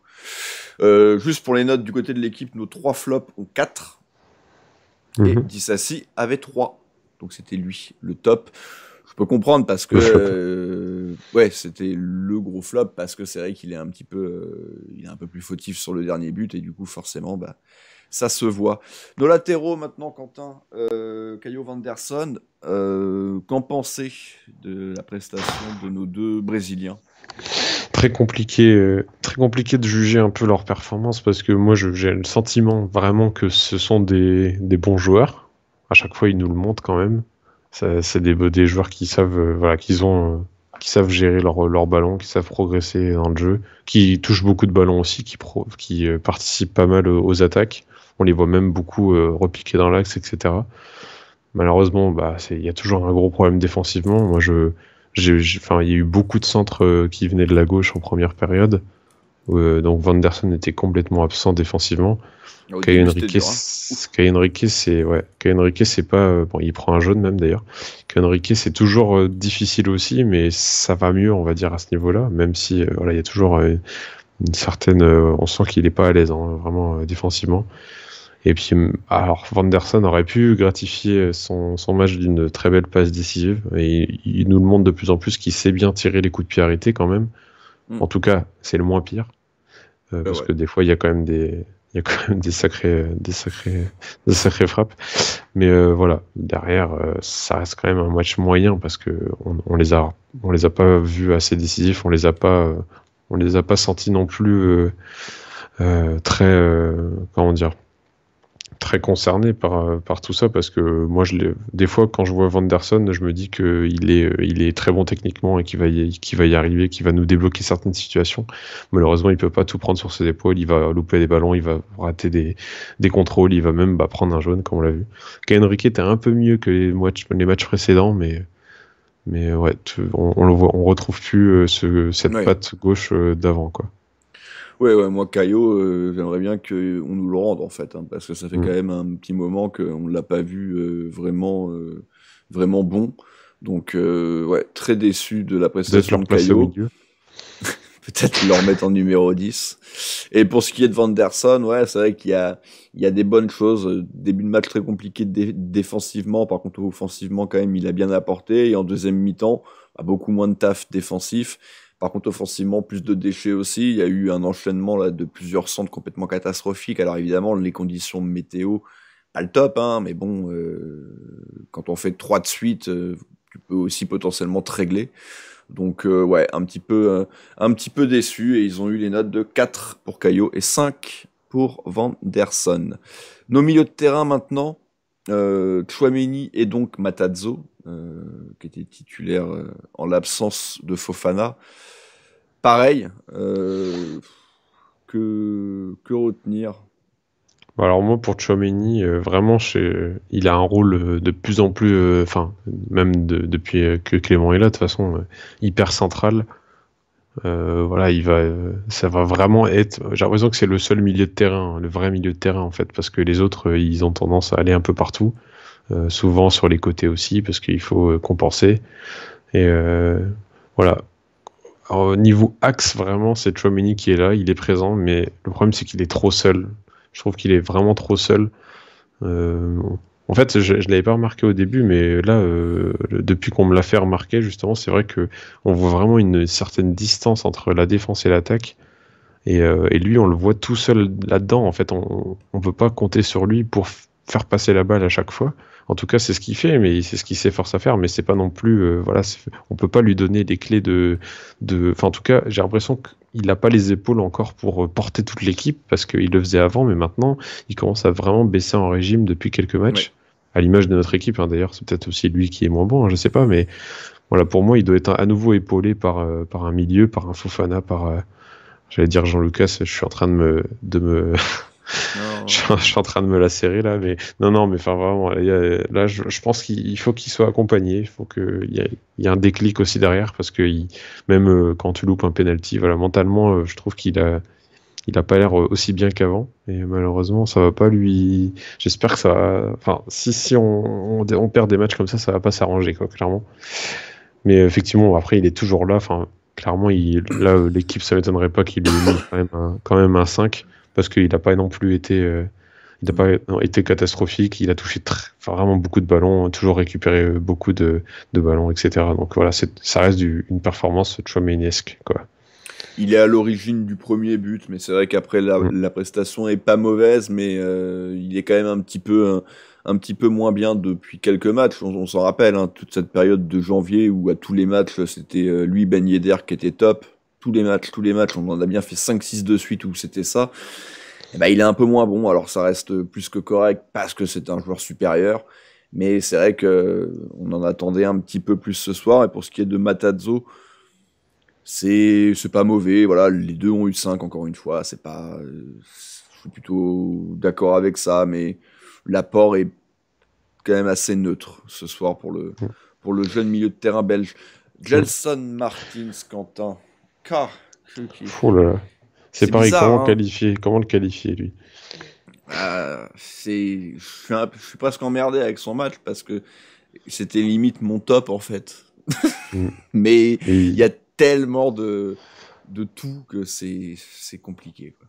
Juste pour les notes du côté de l'équipe, nos 3 flops ont 4, et Disasi avait 3. Donc c'était lui, le top. Je peux comprendre parce que c'était le gros flop, parce que c'est vrai qu'il est un peu plus fautif sur le dernier but, et du coup forcément ça se voit. Nos latéraux maintenant, Quentin, Caio Vanderson, qu'en pensez de la prestation de nos 2 Brésiliens? Très compliqué de juger un peu leur performance, parce que moi j'ai le sentiment vraiment que ce sont des bons joueurs, à chaque fois, ils nous le montrent quand même. C'est des joueurs qui savent, voilà, qui savent gérer leur ballon, qui savent progresser dans le jeu, qui touchent beaucoup de ballons aussi, qui participent pas mal aux attaques. On les voit même beaucoup repiquer dans l'axe, etc. Malheureusement, il y a toujours un gros problème défensivement. Moi, il y a eu beaucoup de centres qui venaient de la gauche en première période. Donc Van der Sar était complètement absent défensivement. Caio Henrique, c'est pas bon, il prend un jaune même d'ailleurs. Caio Henrique, c'est toujours difficile aussi, mais ça va mieux, on va dire, à ce niveau-là, même si voilà, il y a toujours une certaine on sent qu'il est pas à l'aise, hein, vraiment défensivement. Et puis alors Van der Sar aurait pu gratifier son match d'une très belle passe décisive, et il nous le montre de plus en plus qu'il sait bien tirer les coups de pied arrêtés quand même. En tout cas, c'est le moins pire. Parce que des fois, il y a quand même des sacrées frappes. Mais voilà, derrière, ça reste quand même un match moyen parce que on les a pas vus assez décisifs, on les a pas sentis non plus très comment dire, très concerné par tout ça, parce que moi des fois quand je vois Van der Sar, je me dis qu'il est très bon techniquement et qu'il va y arriver, qu'il va nous débloquer certaines situations. Malheureusement, il peut pas tout prendre sur ses épaules, il va louper des ballons, il va rater des contrôles, il va même prendre un jaune comme on l'a vu. Caio Henrique était un peu mieux que les matchs précédents, mais ouais, on le voit, on retrouve plus cette patte gauche d'avant, quoi. Ouais, moi, Caio, j'aimerais bien qu'on nous le rende, en fait, hein, parce que ça fait quand même un petit moment qu'on ne l'a pas vu vraiment bon. Donc, très déçu de la prestation de Caio. Peut-être le remettre en numéro 10. Et pour ce qui est de Van der Sar, c'est vrai qu'il y a des bonnes choses. Début de match très compliqué défensivement, par contre, offensivement, quand même, il a bien apporté. Et en deuxième mi-temps, beaucoup moins de taf défensif. Par contre, offensivement, plus de déchets aussi. Il y a eu un enchaînement là de plusieurs centres complètement catastrophiques. Alors évidemment, les conditions météo, pas le top, hein, mais bon, quand on fait 3 de suite, tu peux aussi potentiellement te régler. Donc un petit peu déçu, et ils ont eu les notes de 4 pour Caio et 5 pour Van der Sar. Nos milieux de terrain maintenant, Tchouaméni et donc Matarazzo, qui était titulaire en l'absence de Fofana. Pareil, que retenir? Alors moi, pour Tchouaméni, vraiment, il a un rôle de plus en plus, même depuis que Clément est là, de toute façon, hyper central. Voilà, ça va vraiment être. J'ai l'impression que c'est le seul milieu de terrain, le vrai milieu de terrain en fait, parce que les autres, ils ont tendance à aller un peu partout, souvent sur les côtés aussi, parce qu'il faut compenser. Et voilà. Alors, au niveau axe, vraiment, c'est Tchouaméni qui est là, il est présent, mais le problème c'est qu'il est trop seul. Je trouve qu'il est vraiment trop seul. En fait, je l'avais pas remarqué au début, mais là, depuis qu'on me l'a fait remarquer, justement, c'est vrai que on voit vraiment une certaine distance entre la défense et l'attaque. Et lui, on le voit tout seul là-dedans. En fait, on peut pas compter sur lui pour faire passer la balle à chaque fois. En tout cas, c'est ce qu'il fait, mais c'est ce qu'il s'efforce à faire. Mais c'est pas non plus, on peut pas lui donner les clés en tout cas, j'ai l'impression qu'il n'a pas les épaules encore pour porter toute l'équipe, parce qu'il le faisait avant, mais maintenant, il commence à vraiment baisser en régime depuis quelques matchs. Ouais. À l'image de notre équipe, hein, d'ailleurs, c'est peut-être aussi lui qui est moins bon, hein, je sais pas, mais voilà, pour moi, il doit être à nouveau épaulé par un milieu, par un Fofana, j'allais dire Jean-Lucas, je suis en train de me je suis en train de me la serrer là, mais non, mais enfin vraiment, là, je pense qu'il faut qu'il soit accompagné, il faut qu'il y ait un déclic aussi derrière, parce que même quand tu loupes un penalty, voilà, mentalement, je trouve qu'il a pas l'air aussi bien qu'avant, et malheureusement, ça va pas lui. J'espère que ça. Enfin, si on perd des matchs comme ça va pas s'arranger, quoi, clairement. Mais effectivement, après, il est toujours là. Enfin, clairement, là, l'équipe, ça m'étonnerait pas qu'il ait mis quand même un 5. Parce qu'il n'a pas non plus été, catastrophique, il a touché vraiment beaucoup de ballons, toujours récupéré beaucoup de ballons, etc. Donc voilà, ça reste une performance Tchouaméniesque, quoi. Il est à l'origine du premier but, mais c'est vrai qu'après la prestation est pas mauvaise, mais il est quand même un petit peu moins bien depuis quelques matchs. On s'en rappelle, hein, toute cette période de janvier où à tous les matchs c'était lui, Ben Yedder qui était top. Tous les matchs, on en a bien fait 5-6 de suite où c'était ça. Et il est un peu moins bon, alors ça reste plus que correct parce que c'est un joueur supérieur. Mais c'est vrai qu'on en attendait un petit peu plus ce soir. Et pour ce qui est de Matarazzo, c'est pas mauvais. Voilà, les deux ont eu 5 encore une fois. C'est pas, je suis plutôt d'accord avec ça, mais l'apport est quand même assez neutre ce soir pour le jeune milieu de terrain belge. Gelson Martins, Quentin. Oh là là. C'est pareil, bizarre, comment le qualifier, lui? Je suis presque emmerdé avec son match parce que c'était limite mon top en fait. Mais il y a tellement de tout que c'est compliqué, quoi.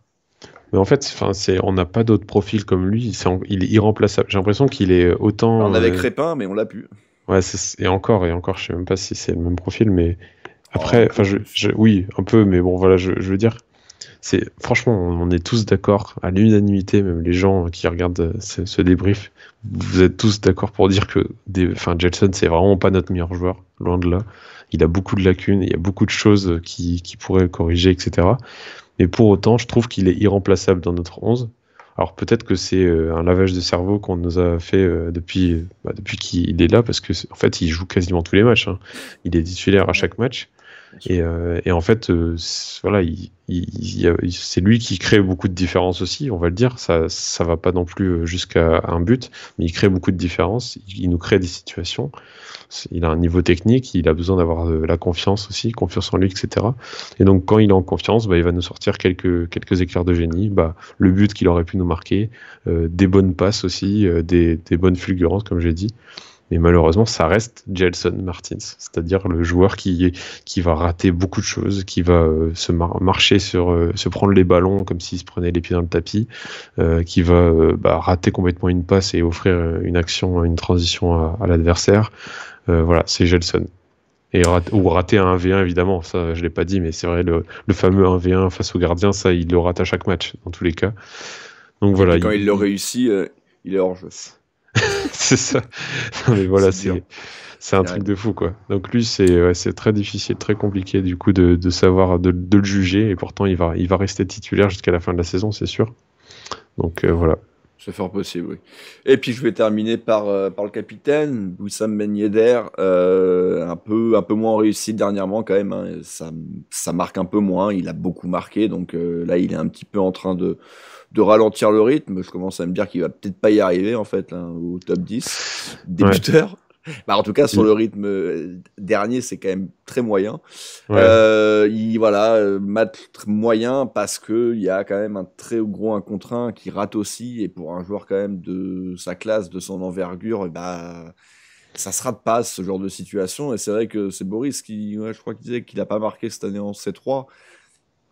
Mais en fait, on n'a pas d'autres profils comme lui. Il est irremplaçable. J'ai l'impression qu'il est autant. On avait Crépin, mais on l'a plus. Ouais, et encore, je sais même pas si c'est le même profil, mais après, oui, un peu, mais bon, voilà, je veux dire, franchement, on est tous d'accord, à l'unanimité, même les gens qui regardent ce débrief, vous êtes tous d'accord pour dire que Gelson, c'est vraiment pas notre meilleur joueur, loin de là. Il a beaucoup de lacunes, il y a beaucoup de choses qui pourraient corriger, etc. Mais pour autant, je trouve qu'il est irremplaçable dans notre 11. Alors peut-être que c'est un lavage de cerveau qu'on nous a fait depuis qu'il est là, parce que en fait, il joue quasiment tous les matchs, hein. Il est titulaire à chaque match. Et en fait, voilà, c'est lui qui crée beaucoup de différences aussi, on va le dire. Ça va pas non plus jusqu'à un but, mais il crée beaucoup de différences. Il nous crée des situations. Il a un niveau technique, il a besoin d'avoir la confiance aussi, confiance en lui, etc. Et donc quand il est en confiance, il va nous sortir quelques éclairs de génie. Le but qu'il aurait pu nous marquer, des bonnes passes aussi, des bonnes fulgurances, comme j'ai dit. Mais malheureusement, ça reste Gelson Martins, c'est-à-dire le joueur qui va rater beaucoup de choses, qui va se prendre les ballons comme s'il se prenait les pieds dans le tapis, qui va rater complètement une passe et offrir une action, une transition à l'adversaire. Voilà, c'est Gelson. Ou rater un 1v1, évidemment, ça je l'ai pas dit, mais c'est vrai, le fameux 1v1 face au gardien, ça il le rate à chaque match, dans tous les cas. Donc voilà. Et quand il le réussit, il est hors jeu. C'est ça. Non, mais voilà, c'est un truc de fou, quoi. Donc lui, c'est très difficile, très compliqué du coup de savoir, de le juger, et pourtant il va rester titulaire jusqu'à la fin de la saison, c'est sûr. Donc voilà. C'est fort possible, oui. Et puis je vais terminer par le capitaine, Wissam Ben Yedder, un peu moins réussi dernièrement quand même, hein. Ça marque un peu moins, il a beaucoup marqué, donc là il est un petit peu en train de ralentir le rythme. Je commence à me dire qu'il va peut-être pas y arriver en fait là, au top 10 débuteur. Ouais. En tout cas sur le rythme dernier, c'est quand même très moyen. Ouais. Match moyen parce que il y a quand même un très gros 1 contre 1 qui rate aussi, et pour un joueur quand même de sa classe, de son envergure, ça se rate pas ce genre de situation. Et c'est vrai que c'est Boris je crois qu'il disait qu'il a pas marqué cette année en C3.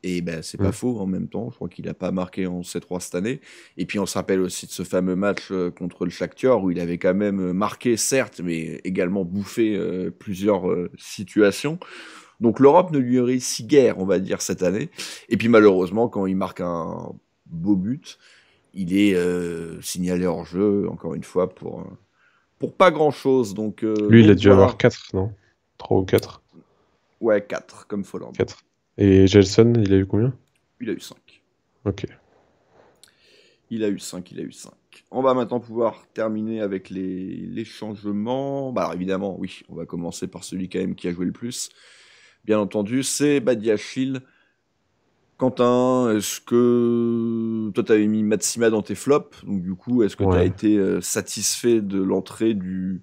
Et c'est pas faux en même temps, je crois qu'il a pas marqué en C3 cette année. Et puis on se rappelle aussi de ce fameux match contre le Shakhtar où il avait quand même marqué, certes, mais également bouffé plusieurs situations. Donc l'Europe ne lui réussit guère, on va dire, cette année. Et puis malheureusement, quand il marque un beau but, il est signalé hors jeu, encore une fois, pour pas grand-chose. Donc, lui, il a dû avoir 4, non? 3 ou 4? Ouais, 4, comme Folland. 4. Et Gelson, il a eu combien? Il a eu 5. Ok. Il a eu 5. On va maintenant pouvoir terminer avec les changements. Alors évidemment, oui, on va commencer par celui quand même qui a joué le plus. Bien entendu, c'est Badiachil. Quentin, est-ce que toi t'avais mis Matsima dans tes flops? Donc du coup, est-ce que tu as été satisfait de l'entrée de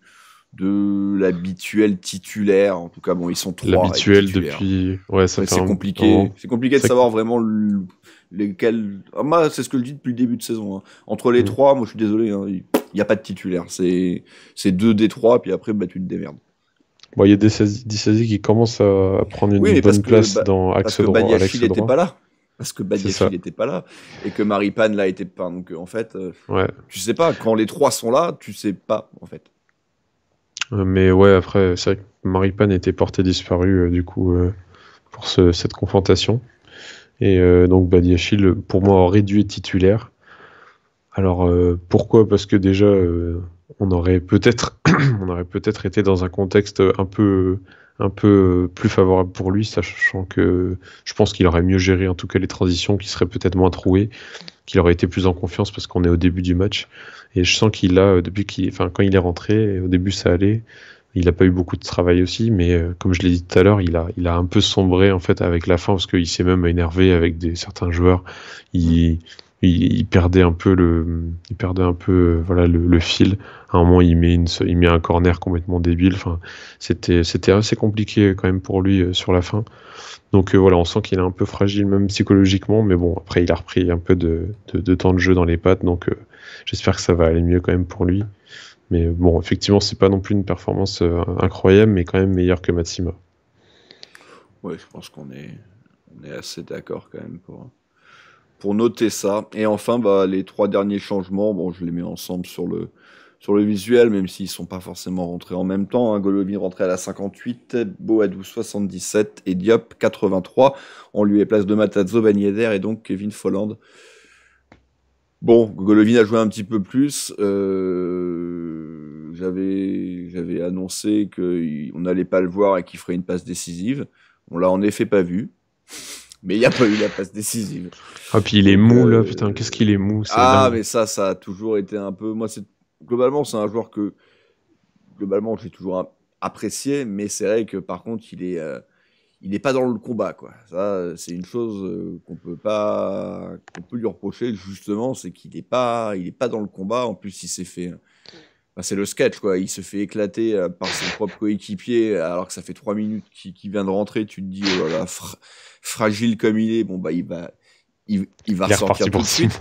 l'habituel titulaire? En tout cas, bon, ils sont 3. L'habituel depuis. Ouais, ça fait c'est compliqué. C'est compliqué de savoir vraiment lesquels. Moi, c'est ce que je dis depuis le début de saison, hein. Entre les 3, moi, je suis désolé, hein, il n'y a pas de titulaire. C'est 2 des 3, puis après, tu te démerdes. Bon, il y a Disasi qui commence à prendre une bonne place dans axe droit. Parce que Badiachil n'était pas là. Parce que Badiachil n'était pas là. Et que Maripane là était pas. Donc, en fait, tu sais pas. Quand les 3 sont là, tu sais pas, en fait. Mais ouais, après, c'est vrai que Maripane était porté disparu, du coup, pour cette confrontation. Et donc, Badiachil, pour moi, aurait dû être titulaire. Alors, pourquoi? Parce que déjà, on aurait peut-être été dans un contexte un peu plus favorable pour lui, sachant que je pense qu'il aurait mieux géré, en tout cas, les transitions, qui seraient peut-être moins trouées, qu'il aurait été plus en confiance parce qu'on est au début du match. Et je sens qu'il a, quand il est rentré, au début ça allait. Il n'a pas eu beaucoup de travail aussi, mais comme je l'ai dit tout à l'heure, il a un peu sombré en fait avec la fin parce qu'il s'est même énervé avec certains joueurs. Il perdait un peu le fil. À un moment, il met un corner complètement débile. Enfin, c'était assez compliqué quand même pour lui sur la fin. Donc voilà, on sent qu'il est un peu fragile même psychologiquement, mais bon, après il a repris un peu de temps de jeu dans les pattes, donc j'espère que ça va aller mieux quand même pour lui. Mais bon, effectivement, c'est pas non plus une performance incroyable, mais quand même meilleure que Matsima. Ouais, je pense qu'on est assez d'accord quand même pour noter ça. Et enfin, les 3 derniers changements, bon, je les mets ensemble sur le visuel, même s'ils sont pas forcément rentrés en même temps. Golovin rentré à la 58, Boadou 77 et Diop 83. On lui est place de Matarazzo, Ben Yedder et donc Kevin Folland. Bon, Golovin a joué un petit peu plus. J'avais annoncé qu'on n'allait pas le voir et qu'il ferait une passe décisive. On l'a en effet pas vu. Mais il n'y a pas eu la passe décisive. Ah, puis il est mou, là, putain, qu'est-ce qu'il est mou. Mais ça a toujours été un peu... Moi, globalement, c'est un joueur que... Globalement, j'ai toujours apprécié, mais c'est vrai que, par contre, il est pas dans le combat, quoi. Ça, c'est une chose qu'on peut lui reprocher, justement, c'est qu'il est pas dans le combat. En plus, il s'est fait... c'est le sketch, quoi. Il se fait éclater par son propre coéquipier, alors que ça fait 3 minutes qu'il vient de rentrer. Tu te dis, oh là là, fragile comme il est, il va ressortir tout de suite.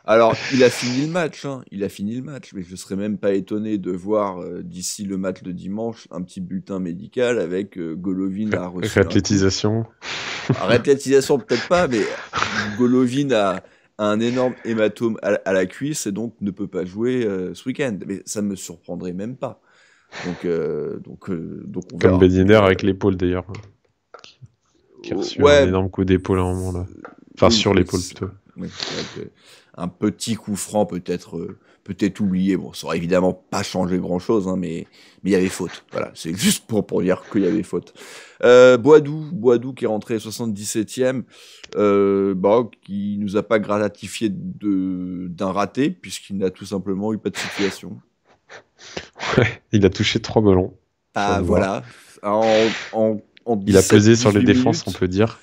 Alors, il a fini le match, mais je serais même pas étonné de voir d'ici le match de dimanche un petit bulletin médical avec Golovin a reçu réathlétisation. Réathlétisation peut-être pas, mais Golovin a un énorme hématome à la cuisse et donc ne peut pas jouer ce week-end. Mais ça me surprendrait même pas. Donc on verra. Comme Ben Yedder avec l'épaule d'ailleurs, qui a reçu un énorme coup d'épaule à un moment là. Enfin, sur l'épaule plutôt. Oui, un petit coup franc peut-être oublié. Bon, ça aurait évidemment pas changé grand-chose, hein, mais il y avait faute. Voilà, c'est juste pour dire qu'il y avait faute. Boadou qui est rentré 77e, qui nous a pas gratifié d'un raté, puisqu'il n'a tout simplement eu pas de situation. Ouais, il a touché 3 ballons. Ah, voilà. En il a pesé sur les défenses, minutes. On peut dire.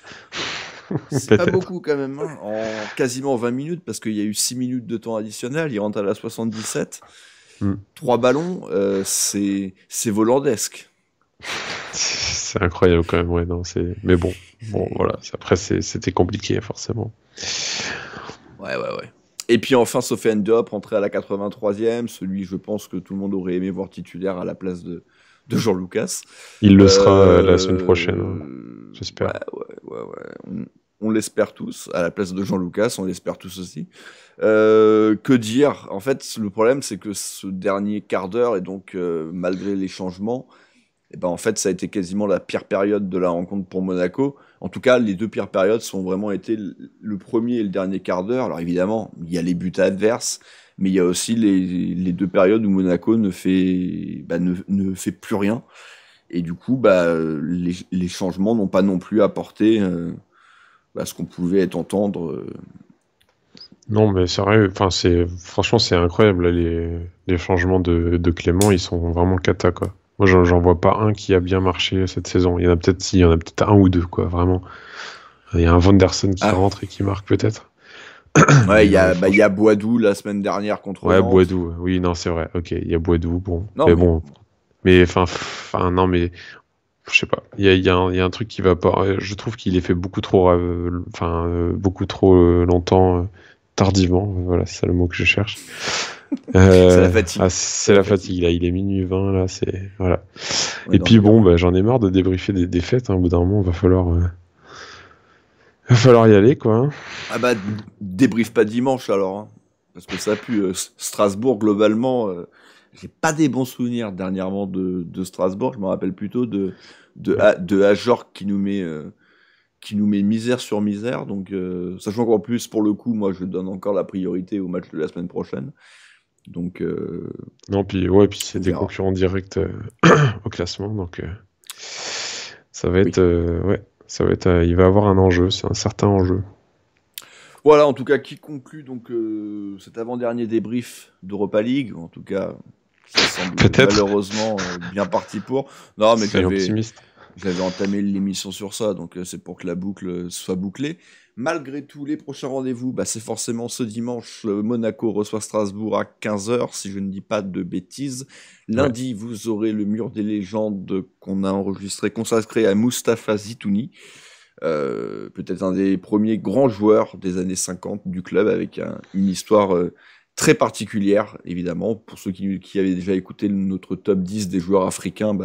C'est pas beaucoup quand même, hein. En quasiment 20 minutes, parce qu'il y a eu 6 minutes de temps additionnel, il rentre à la 77. 3 ballons, c'est volandesque. C'est incroyable quand même, ouais, non, mais bon, voilà, après c'était compliqué forcément. Ouais. Et puis enfin, Sofiane Diop rentré à la 83e, celui je pense que tout le monde aurait aimé voir titulaire à la place de Jean Lucas. Il le sera la semaine prochaine, j'espère. Ouais. On l'espère tous, à la place de Jean Lucas, on l'espère tous aussi. Que dire ? En fait, le problème, c'est que ce dernier quart d'heure, et donc malgré les changements, en fait, ça a été quasiment la pire période de la rencontre pour Monaco. En tout cas, les 2 pires périodes sont vraiment été le premier et le dernier quart d'heure. Alors évidemment, il y a les buts adverses, mais il y a aussi les 2 périodes où Monaco ne fait plus rien. Et du coup, les changements n'ont pas non plus apporté ce qu'on pouvait entendre. Non, mais c'est vrai, franchement, c'est incroyable. Là, les changements de Clément, ils sont vraiment cata, quoi. Moi, j'en vois pas un qui a bien marché cette saison. Il y en a peut-être un ou deux, quoi, vraiment. Il y a un Vanderson qui rentre et qui marque, peut-être. Ouais, il y a Boadou la semaine dernière contre Nantes. Boadou, oui, non, c'est vrai. Ok, il y a Boadou, bon. Non, mais non, mais je sais pas. Il y a un truc qui va pas. Je trouve qu'il est fait beaucoup trop longtemps, tardivement. Voilà, c'est ça le mot que je cherche. C'est la fatigue. C'est la fatigue, là. Il est minuit 20, là. Voilà. Ouais, et puis, j'en ai marre de débriefer des défaites. Hein. Au bout d'un moment, va falloir y aller, quoi. Hein. Débrief pas dimanche, alors. Hein. Parce que ça pue. Strasbourg, globalement, j'ai pas des bons souvenirs dernièrement de Strasbourg. Je me rappelle plutôt de Ajorc qui nous met misère sur misère. Donc, sachant qu'en plus, pour le coup, moi, je donne encore la priorité au match de la semaine prochaine. Donc, non, puis c'est des concurrents directs au classement. Donc, ça va être. Ça va être. Il va avoir un enjeu. C'est un certain enjeu. Voilà, en tout cas, qui conclut donc cet avant-dernier débrief d'Europa League. En tout cas, ça semble malheureusement bien parti pour. Non, mais j'avais entamé l'émission sur ça, donc c'est pour que la boucle soit bouclée. Malgré tout, les prochains rendez-vous, c'est forcément ce dimanche. Monaco reçoit Strasbourg à 15h, si je ne dis pas de bêtises. Lundi, vous aurez le mur des légendes qu'on a enregistré, consacré à Mustapha Zitouni. Peut-être un des premiers grands joueurs des années 50 du club, avec une histoire très particulière, évidemment. Pour ceux qui avaient déjà écouté notre top 10 des joueurs africains,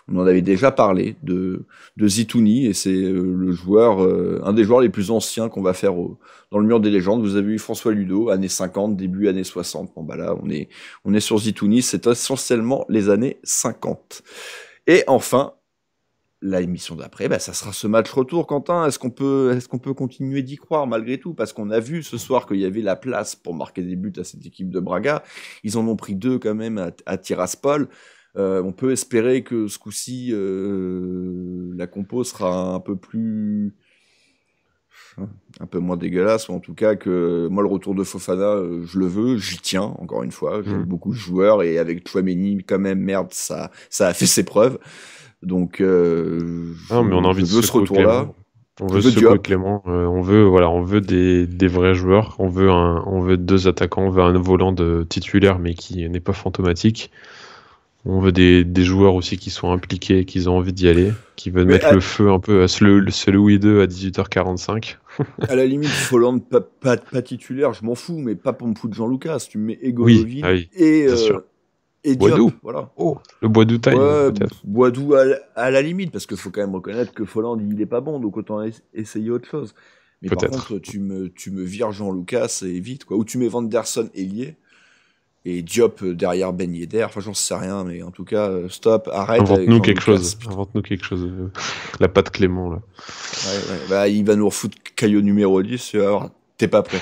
on en avait déjà parlé de Zitouni, et c'est le joueur, un des joueurs les plus anciens qu'on va faire dans le mur des légendes. Vous avez eu François Ludo, années 50, début années 60. Bon, là, on est sur Zitouni, c'est essentiellement les années 50. Et enfin, la émission d'après, ça sera ce match retour. Quentin, est-ce qu'on peut continuer d'y croire malgré tout? Parce qu'on a vu ce soir qu'il y avait la place pour marquer des buts à cette équipe de Braga. Ils en ont pris 2 quand même à Tiraspol. On peut espérer que ce coup-ci, la compo sera un peu moins dégueulasse, ou en tout cas que moi le retour de Fofana, je le veux, j'y tiens encore une fois. J'aime beaucoup ce joueur, et avec Tchouaméni quand même, ça a fait ses preuves. Donc, mais on a envie de ce retour-là. On veut secouer Clément. On veut des vrais joueurs. On veut 2 attaquants. On veut un volant de titulaire, mais qui n'est pas fantomatique. On veut des joueurs aussi qui sont impliqués, qui ont envie d'y aller, qui veulent mettre le feu un peu à ce Louis II à 18h45. À la limite, Folland pas titulaire, je m'en fous, mais pas pour me foutre Jean-Lucas. Tu me mets Egolovin et Boidou. Diop, voilà. Oh, le Boidou time, peut-être. Boidou à la limite, parce qu'il faut quand même reconnaître que Folland, il est pas bon, donc autant essayer autre chose. Mais par contre, tu me vires Jean-Lucas et vite, quoi. Ou tu mets Vanderson ailier, et Diop derrière Ben Yedder, enfin j'en sais rien, mais en tout cas, stop, arrête. Invente-nous quelque chose. La patte Clément, là. Ouais. Il va nous refoutre caillot numéro 10, alors t'es pas prêt.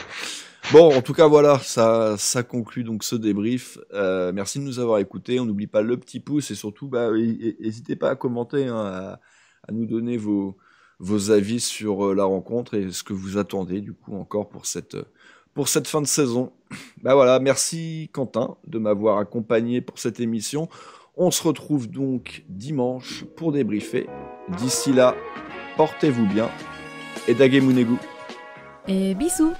Bon, en tout cas, voilà, ça conclut donc ce débrief. Merci de nous avoir écoutés. On n'oublie pas le petit pouce, et surtout, n'hésitez pas à commenter, à nous donner vos avis sur la rencontre et ce que vous attendez du coup encore pour cette fin de saison. Voilà, merci Quentin de m'avoir accompagné pour cette émission. On se retrouve donc dimanche pour débriefer. D'ici là, portez-vous bien et Dagemunegu. Et bisous.